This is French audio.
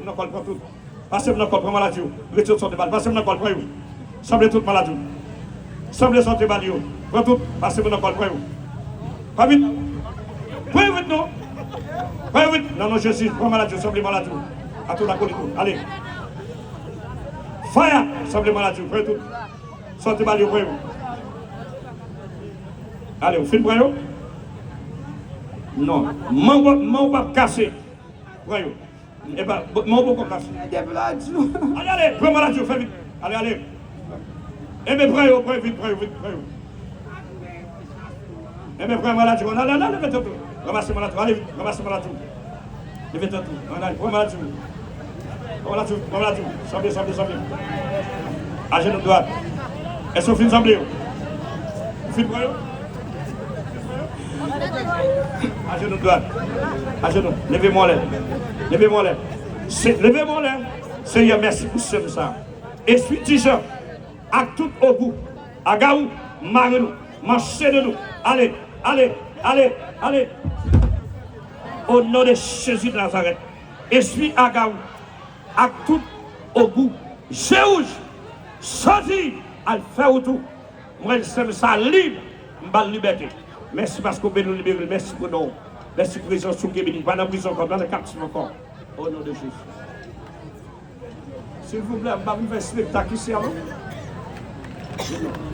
dans le col, prends tout. Passez-moi dans le col, prends maladie. Retire son débat. Passez-moi dans le col, prends vous. Semblez toute maladie. Semblez son débat. Prends tout. Passez-moi dans le col, prends vous. Pas vite. Prends vite, non. Prends vite. Non, non, je suis. Prends maladie. Semblez maladie. À tout la colite. Allez. Fire. Semblez maladie. Prends tout. Sortez maladie, prends vous. Allez, vous filmez, prends vous. Non. Mon pas cassé. Prends vous. Eh bien, mon pas cassé. Allez, allez. Prends maladie. Fais vite. Allez, allez. Eh bien, prends vite, prends vite. Eh bien, prends maladie. Allez, allez, allez, mettez tout. Ramassez maladie. Allez, vite. Ramassez maladie. Levez tout. Allez, prends maladie. Prends maladie. Semblez. À genoux droit. Est-ce que vous finissez semblez? Vous finissez prends à genoux droit. À genoux. Levez-moi là. Levez-moi là. Seigneur, merci pour ça. Esprit de Jean, à tout au bout. À Gaou, Marino, marchez de nous. Allez. Au nom de Jésus de Nazareth. Esprit à Gaou, à tout au bout. Jérouge, sorti, à faire tout. Moi, je sais ça libre, je liberté. Merci parce que vous nous libérez. Merci pour nous. Merci pour prison sous béni. Pas dans la prison encore, dans le captif encore. Au nom de Jésus. S'il vous plaît, je vais vous faire un spectacle ici avant.